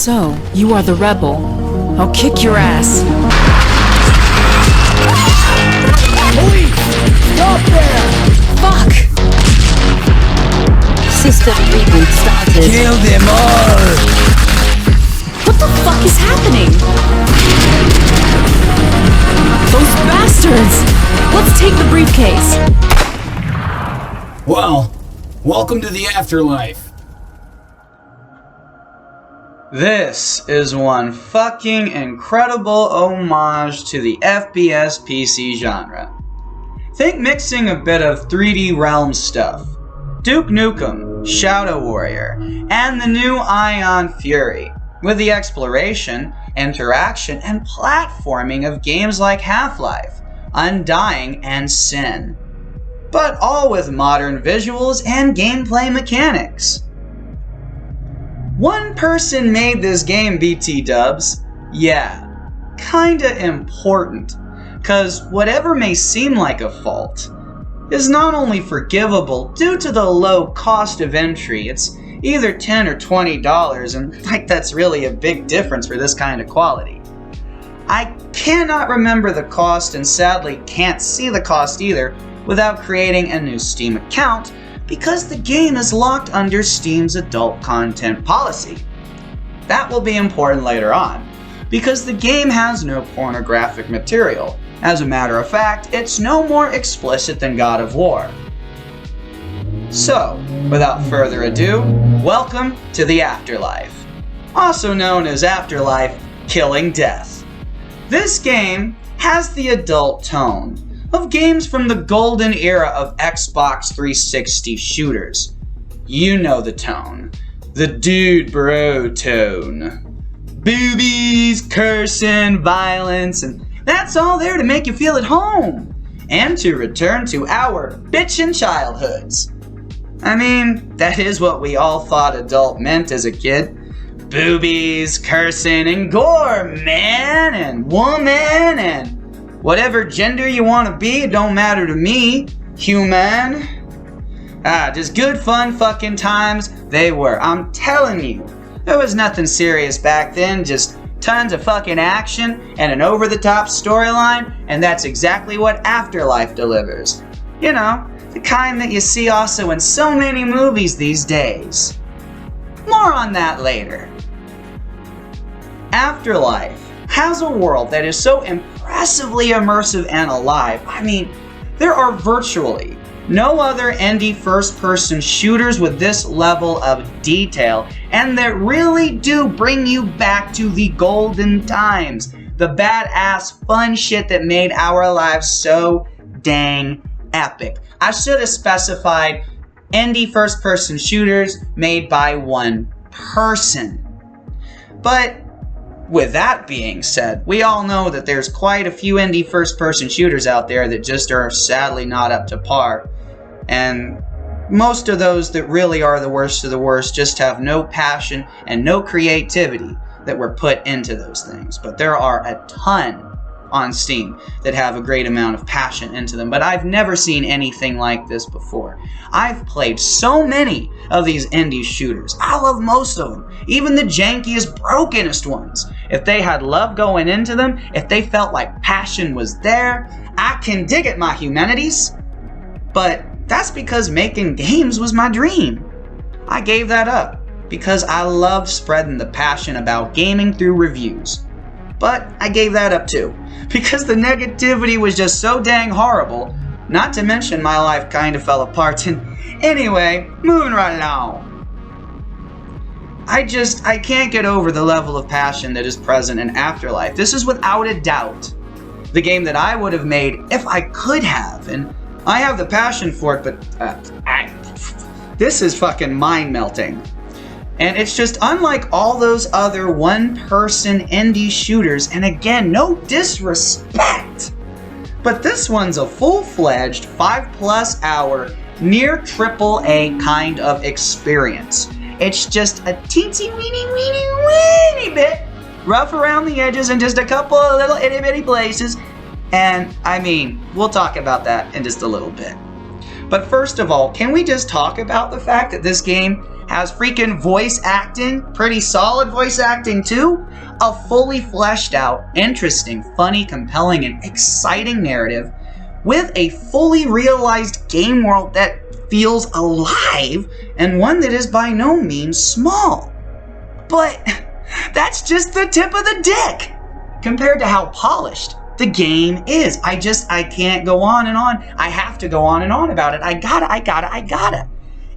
So, you are the rebel. I'll kick your ass. Police! Stop there! Fuck! System reboot started. Kill them all! What the fuck is happening? Those bastards! Let's take the briefcase. Well, welcome to the Afterlife. This is one fucking incredible homage to the FPS PC genre. Think mixing a bit of 3D Realm stuff, Duke Nukem, Shadow Warrior, and the new Ion Fury, with the exploration, interaction, and platforming of games like Half-Life, Undying, and Sin. But all with modern visuals and gameplay mechanics. One person made this game, BT dubs. Yeah, kinda important. Cause whatever may seem like a fault is not only forgivable due to the low cost of entry. It's either $10 or $20, and like that's really a big difference for this kind of quality. I cannot remember the cost and sadly can't see the cost either without creating a new Steam account because the game is locked under Steam's adult content policy. That will be important later on, because the game has no pornographic material. As a matter of fact, it's no more explicit than God of War. So, without further ado, welcome to the Afterlife, also known as Afterlife Killing Death. This game has the adult tone of games from the golden era of Xbox 360 shooters. You know the tone. The dude bro tone. Boobies, cursing, violence, and that's all there to make you feel at home. And to return to our bitchin' childhoods. I mean, that is what we all thought adult meant as a kid. Boobies, cursing, and gore, man, and woman, and whatever gender you want to be, it don't matter to me. Human. Just good fun fucking times they were. I'm telling you. There was nothing serious back then, just tons of fucking action and an over-the-top storyline, and that's exactly what Afterlife delivers. You know, the kind that you see also in so many movies these days. More on that later. Afterlife has a world that is so impressively immersive and alive. I mean, there are virtually no other indie first-person shooters with this level of detail, and that really do bring you back to the golden times, the badass fun shit that made our lives so dang epic. I should have specified indie first-person shooters made by one person. But with that being said, we all know that there's quite a few indie first-person shooters out there that just are sadly not up to par. And most of those that really are the worst of the worst just have no passion and no creativity that were put into those things. But there are a ton on Steam that have a great amount of passion into them, but I've never seen anything like this before. I've played so many of these indie shooters. I love most of them, even the jankiest, brokenest ones. If they had love going into them, if they felt like passion was there, I can dig it, my humanities. But that's because making games was my dream. I gave that up because I love spreading the passion about gaming through reviews. But I gave that up too, because the negativity was just so dang horrible, not to mention my life kind of fell apart, and anyway, moving right along. I can't get over the level of passion that is present in Afterlife. This is without a doubt the game that I would have made if I could have, and I have the passion for it, but this is fucking mind-melting. And it's just unlike all those other one-person indie shooters, and again, no disrespect, but this one's a full-fledged 5+ hour, near AAA kind of experience. It's just a teensy-weeny bit rough around the edges and just a couple of little itty-bitty places, and I mean, we'll talk about that in just a little bit. But first of all, can we just talk about the fact that this game has freaking voice acting, pretty solid voice acting too, a fully fleshed out, interesting, funny, compelling, and exciting narrative with a fully realized game world that feels alive and one that is by no means small. But that's just the tip of the dick compared to how polished the game is. I can't go on and on. I have to go on and on about it. I gotta.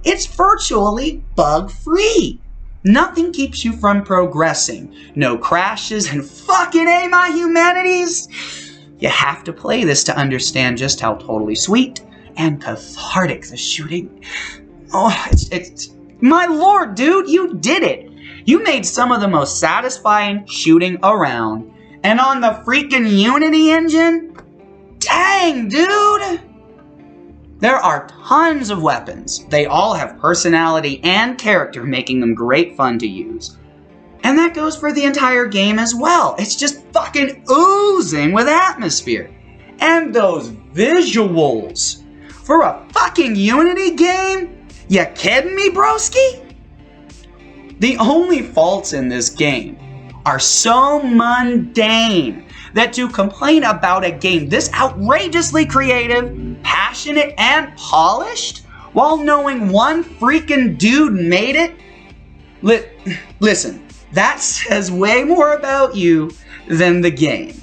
It's virtually bug-free. Nothing keeps you from progressing. No crashes, and fucking A, my humanities! You have to play this to understand just how totally sweet and cathartic the shooting. Oh, it's my lord, dude, you did it! You made some of the most satisfying shooting around. And on the freaking Unity engine? Dang, dude! There are tons of weapons. They all have personality and character, making them great fun to use. And that goes for the entire game as well. It's just fucking oozing with atmosphere. And those visuals. For a fucking Unity game? You kidding me, broski? The only faults in this game are so mundane that to complain about a game this outrageously creative, passionate, and polished while knowing one freaking dude made it? Listen, that says way more about you than the game.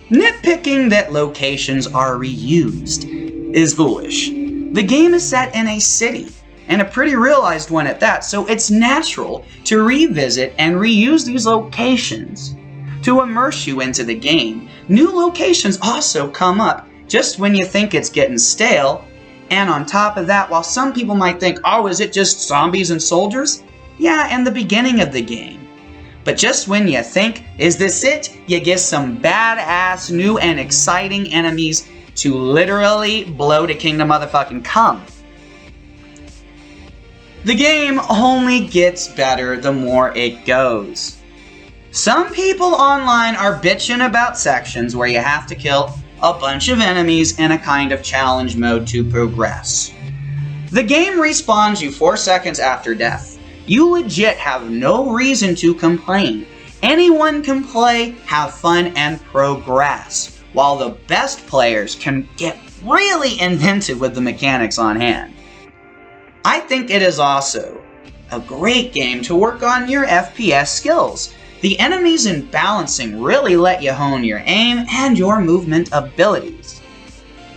Nitpicking that locations are reused is foolish. The game is set in a city, and a pretty realized one at that, so it's natural to revisit and reuse these locations to immerse you into the game. New locations also come up just when you think it's getting stale, and on top of that, while some people might think, oh, is it just zombies and soldiers? Yeah, in the beginning of the game. But just when you think, is this it? You get some badass, new and exciting enemies to literally blow to kingdom motherfucking come. The game only gets better the more it goes. Some people online are bitching about sections where you have to kill a bunch of enemies in a kind of challenge mode to progress. The game respawns you 4 seconds after death. You legit have no reason to complain. Anyone can play, have fun, and progress, while the best players can get really inventive with the mechanics on hand. I think it is also a great game to work on your FPS skills. The enemies and balancing really let you hone your aim and your movement abilities.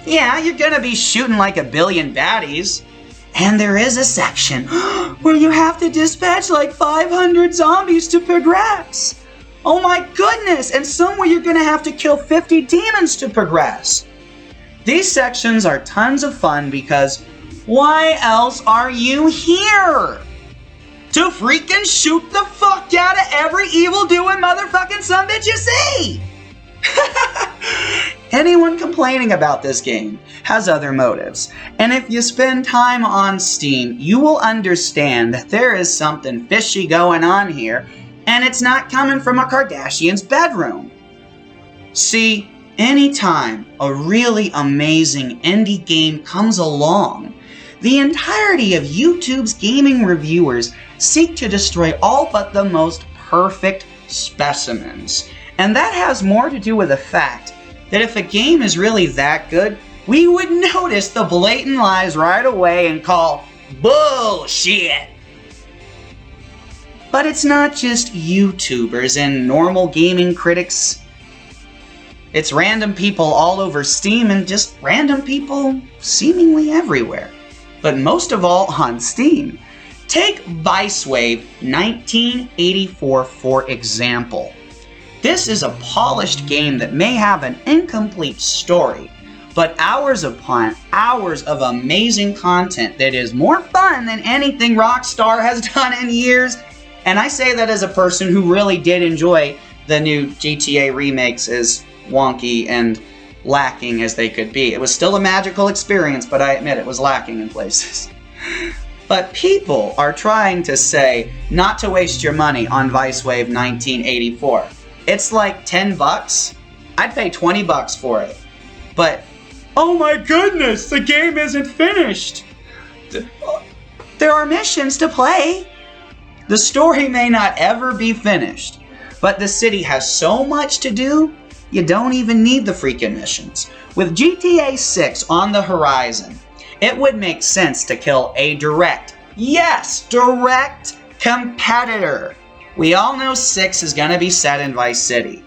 Yeah, you're gonna be shooting like a billion baddies, and there is a section where you have to dispatch like 500 zombies to progress. Oh my goodness, and somewhere you're gonna have to kill 50 demons to progress. These sections are tons of fun because why else are you here? To freaking shoot the fuck out of every evil-doing motherfucking sumbitch you see! Anyone complaining about this game has other motives, and if you spend time on Steam, you will understand that there is something fishy going on here, and it's not coming from a Kardashian's bedroom. See, anytime a really amazing indie game comes along, the entirety of YouTube's gaming reviewers seek to destroy all but the most perfect specimens. And that has more to do with the fact that if a game is really that good, we would notice the blatant lies right away and call bullshit. But it's not just YouTubers and normal gaming critics. It's random people all over Steam and just random people seemingly everywhere. But most of all on Steam. Take Vicewave 1984 for example. This is a polished game that may have an incomplete story, but hours upon hours of amazing content that is more fun than anything Rockstar has done in years. And I say that as a person who really did enjoy the new GTA remakes, as wonky and lacking as they could be. It was still a magical experience, but I admit it was lacking in places. But people are trying to say not to waste your money on Vicewave 1984. It's like $10. I'd pay $20 for it. But, oh my goodness, the game isn't finished. There are missions to play. The story may not ever be finished, but the city has so much to do, you don't even need the freaking missions. With GTA 6 on the horizon, it would make sense to kill a direct, yes, direct competitor. We all know 6 is going to be set in Vice City.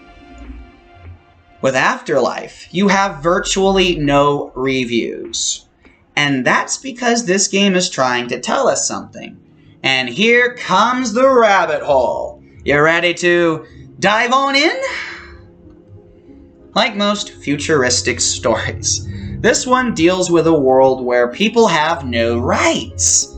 With Afterlife, you have virtually no reviews. And that's because this game is trying to tell us something. And here comes the rabbit hole. You ready to dive on in? Like most futuristic stories, this one deals with a world where people have no rights.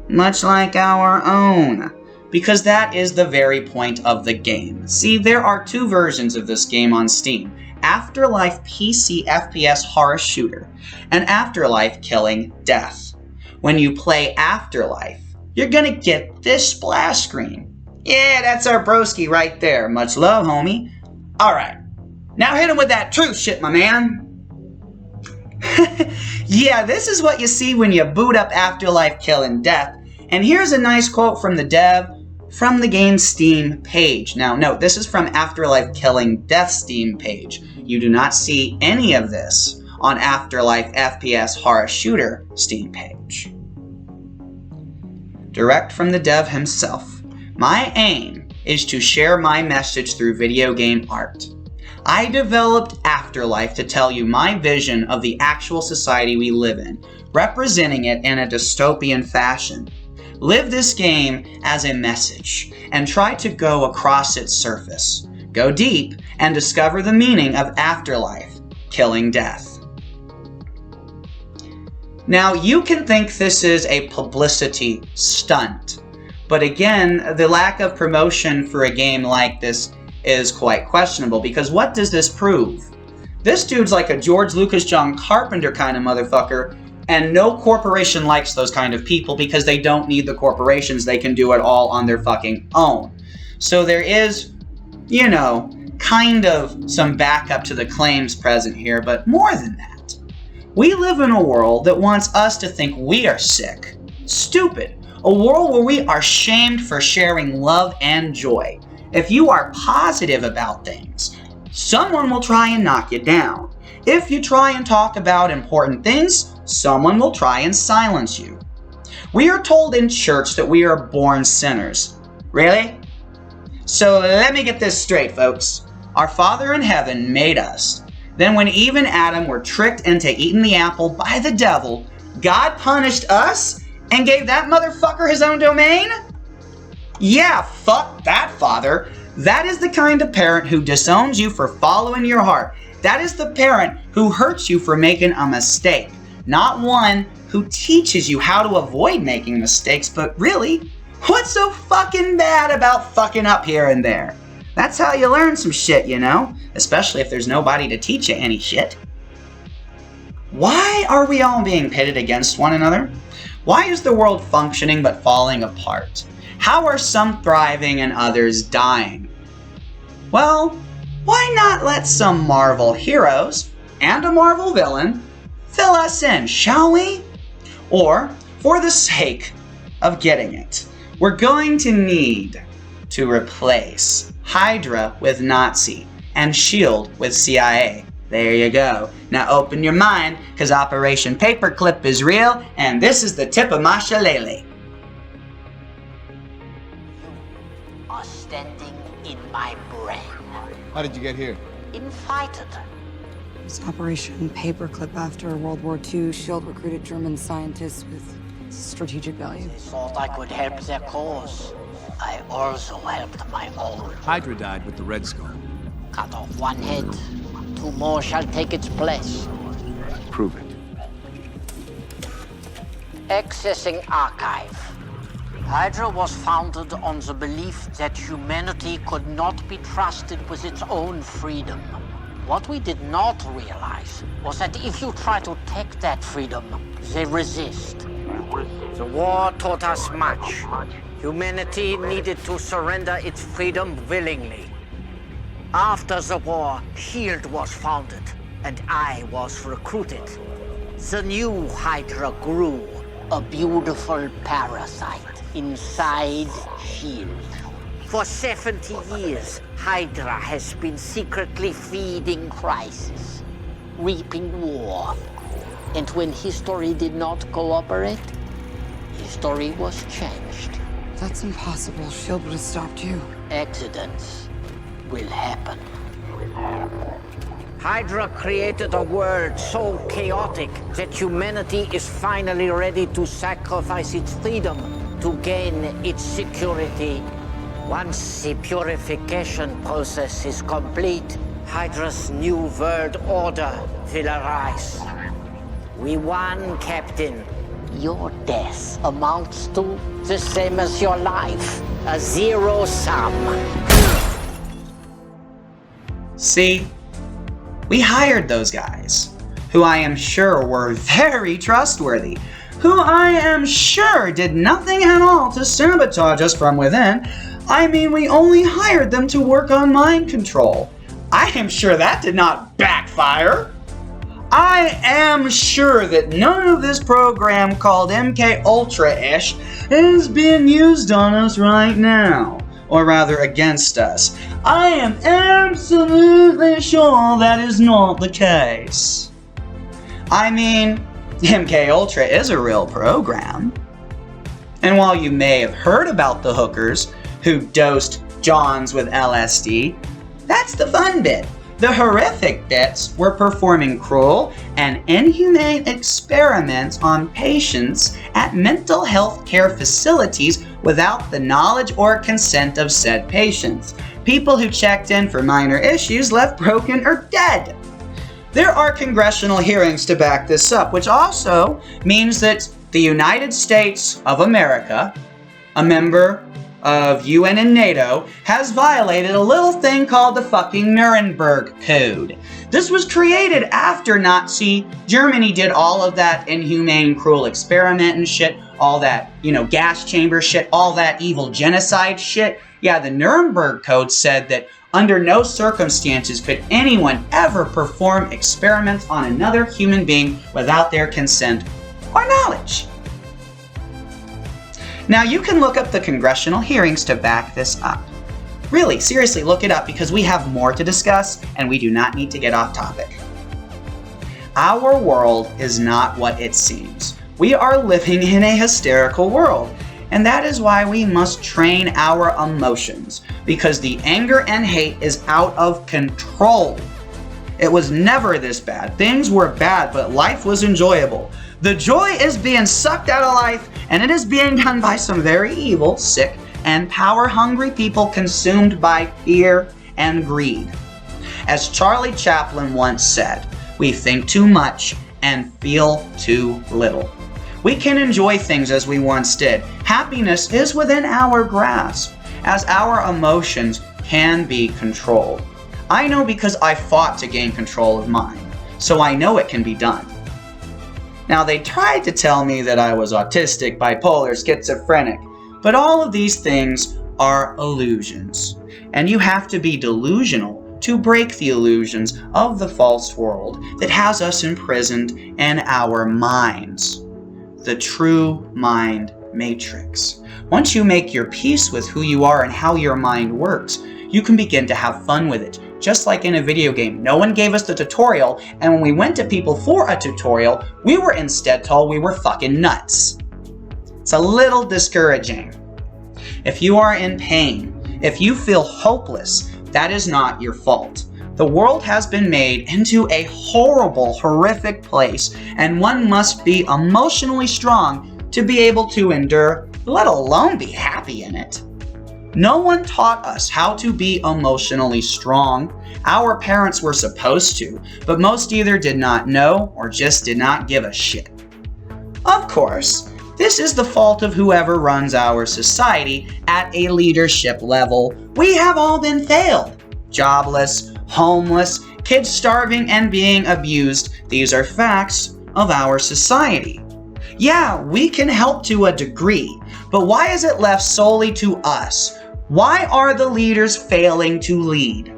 Much like our own. Because that is the very point of the game. See, there are 2 versions of this game on Steam. Afterlife PC FPS horror shooter, and Afterlife Killing Death. When you play Afterlife, you're gonna get this splash screen. Yeah, that's our broski right there. Much love, homie. Alright, now hit him with that truth shit, my man. Yeah, this is what you see when you boot up Afterlife Killing Death. And here's a nice quote from the dev from the game's Steam page. Now note, this is from Afterlife Killing Death Steam page. You do not see any of this on Afterlife FPS Horror Shooter Steam page. Direct from the dev himself. My aim is to share my message through video game art. I developed Afterlife to tell you my vision of the actual society we live in, representing it in a dystopian fashion. Live this game as a message, and try to go across its surface. Go deep, and discover the meaning of Afterlife, Killing Death. Now, you can think this is a publicity stunt, but again, the lack of promotion for a game like this is quite questionable, because what does this prove? This dude's like a George Lucas, John Carpenter kind of motherfucker, and no corporation likes those kind of people because they don't need the corporations. They can do it all on their fucking own. So there is, you know, kind of some backup to the claims present here, but more than that, we live in a world that wants us to think we are sick, stupid, a world where we are shamed for sharing love and joy. If you are positive about things, someone will try and knock you down. If you try and talk about important things, someone will try and silence you. We are told in church that we are born sinners. Really? So let me get this straight, folks. Our Father in heaven made us. Then when Eve and Adam were tricked into eating the apple by the devil, God punished us and gave that motherfucker his own domain? Yeah, fuck that, Father. That is the kind of parent who disowns you for following your heart. That is the parent who hurts you for making a mistake. Not one who teaches you how to avoid making mistakes, but really, what's so fucking bad about fucking up here and there? That's how you learn some shit, you know? Especially if there's nobody to teach you any shit. Why are we all being pitted against one another? Why is the world functioning but falling apart? How are some thriving and others dying? Well, why not let some Marvel heroes and a Marvel villain fill us in, shall we? Or, for the sake of getting it, we're going to need to replace Hydra with Nazi and S.H.I.E.L.D. with CIA. There you go. Now open your mind, because Operation Paperclip is real, and this is the tip of my shillelagh. You are standing in my brain. How did you get here? Invited. It was Operation Paperclip after World War II. S.H.I.E.L.D. recruited German scientists with strategic value. They thought I could help their cause. I also helped my own. Hydra died with the Red Skull. Cut off one head, 2 more shall take its place. Prove it. Accessing archive. Hydra was founded on the belief that humanity could not be trusted with its own freedom. What we did not realize was that if you try to take that freedom, they resist. The war taught us much. Humanity needed to surrender its freedom willingly. After the war, S.H.I.E.L.D. was founded, and I was recruited. The new Hydra grew, a beautiful parasite inside S.H.I.E.L.D. For 70 years, Hydra has been secretly feeding crisis, reaping war. And when history did not cooperate, history was changed. That's impossible. S.H.I.E.L.D. would have stopped you. Accidents will happen. Hydra created a world so chaotic that humanity is finally ready to sacrifice its freedom to gain its security. Once the purification process is complete, Hydra's new world order will arise. We won, Captain. Your death amounts to the same as your life, a zero sum. See? We hired those guys, who I am sure were very trustworthy, who I am sure did nothing at all to sabotage us from within. I mean, we only hired them to work on mind control. I am sure that did not backfire. I am sure that none of this program called MK Ultra-ish is being used on us right now. Or rather, against us. I am absolutely sure that is not the case. I mean, MK Ultra is a real program. And while you may have heard about the hookers who dosed Johns with LSD, that's the fun bit. The horrific bits were performing cruel and inhumane experiments on patients at mental health care facilities without the knowledge or consent of said patients. People who checked in for minor issues left broken or dead. There are congressional hearings to back this up, which also means that the United States of America, a member of UN and NATO, has violated a little thing called the fucking Nuremberg Code. This was created after Nazi Germany did all of that inhumane, cruel experiment and shit, all that, gas chamber shit, all that evil genocide shit. Yeah, the Nuremberg Code said that under no circumstances could anyone ever perform experiments on another human being without their consent or knowledge. Now, you can look up the congressional hearings to back this up. Really, seriously, look it up because we have more to discuss and we do not need to get off topic. Our world is not what it seems. We are living in a hysterical world, and that is why we must train our emotions, because the anger and hate is out of control. It was never this bad. Things were bad, but life was enjoyable. The joy is being sucked out of life, and it is being done by some very evil, sick, and power-hungry people consumed by fear and greed. As Charlie Chaplin once said, we think too much and feel too little. We can enjoy things as we once did. Happiness is within our grasp, as our emotions can be controlled. I know because I fought to gain control of mine, so I know it can be done. Now, they tried to tell me that I was autistic, bipolar, schizophrenic, but all of these things are illusions. And you have to be delusional to break the illusions of the false world that has us imprisoned in our minds. The true mind matrix. Once you make your peace with who you are and how your mind works, you can begin to have fun with it. Just like in a video game, no one gave us the tutorial, and when we went to people for a tutorial, we were instead told we were fucking nuts. It's a little discouraging. If you are in pain, if you feel hopeless, that is not your fault. The world has been made into a horrible, horrific place, and one must be emotionally strong to be able to endure, let alone be happy in it. No one taught us how to be emotionally strong. Our parents were supposed to, but most either did not know or just did not give a shit. Of course, this is the fault of whoever runs our society at a leadership level. We have all been failed. Jobless, homeless, kids starving and being abused. These are facts of our society. Yeah, we can help to a degree, but why is it left solely to us? Why are the leaders failing to lead?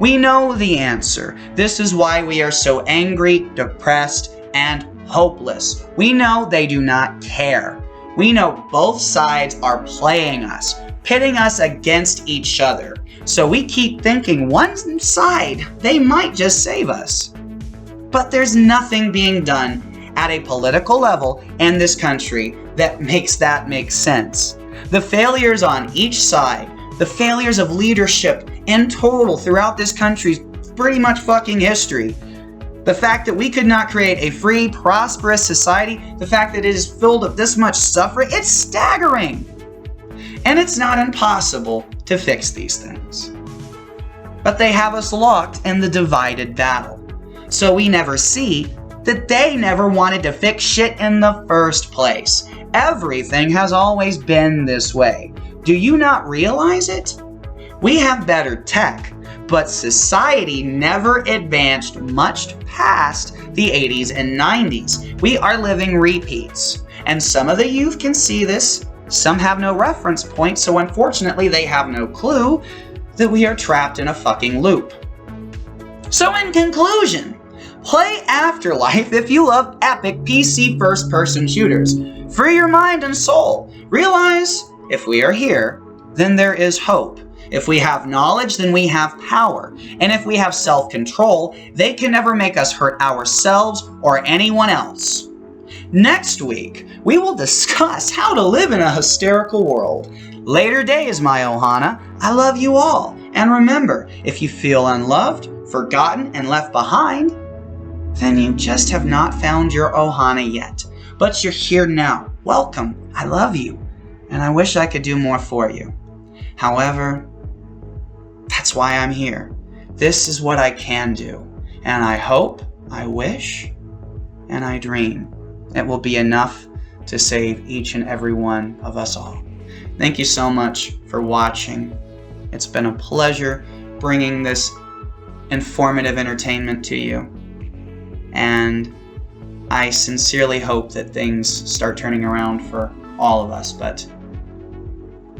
We know the answer. This is why we are so angry, depressed, and hopeless. We know they do not care. We know both sides are playing us, pitting us against each other. So we keep thinking one side, they might just save us. But there's nothing being done at a political level in this country that makes that make sense. The failures on each side, the failures of leadership in total throughout this country's pretty much fucking history, the fact that we could not create a free, prosperous society, the fact that it is filled with this much suffering, it's staggering. And it's not impossible to fix these things. But they have us locked in the divided battle. So we never see that they never wanted to fix shit in the first place. Everything has always been this way. Do you not realize it? We have better tech, but society never advanced much past the 80s and 90s. We are living repeats. And some of the youth can see this. Some have no reference point, so unfortunately they have no clue that we are trapped in a fucking loop. So in conclusion, play Afterlife if you love epic PC first-person shooters. Free your mind and soul. Realize, if we are here, then there is hope. If we have knowledge, then we have power. And if we have self-control, they can never make us hurt ourselves or anyone else. Next week, we will discuss how to live in a hysterical world. Later days, my Ohana. I love you all. And remember, if you feel unloved, forgotten, and left behind, then you just have not found your Ohana yet. But you're here now. Welcome. I love you. And I wish I could do more for you. However, that's why I'm here. This is what I can do. And I hope, I wish, and I dream it will be enough to save each and every one of us all. Thank you so much for watching. It's been a pleasure bringing this informative entertainment to you. And I sincerely hope that things start turning around for all of us. But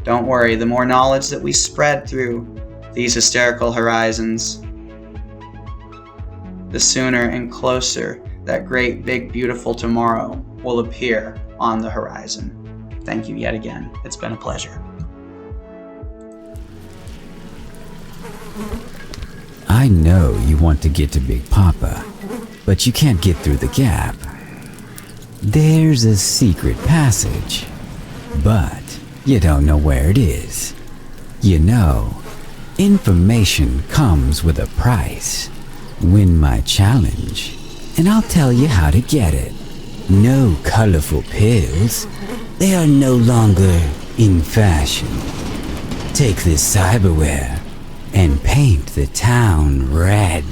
don't worry, the more knowledge that we spread through these hysterical horizons, the sooner and closer that great, big, beautiful tomorrow will appear on the horizon. Thank you yet again. It's been a pleasure. I know you want to get to Big Papa, but you can't get through the gap. There's a secret passage, but you don't know where it is. You know, information comes with a price. Win my challenge, and I'll tell you how to get it. No colorful pills. They are no longer in fashion. Take this cyberware and paint the town red.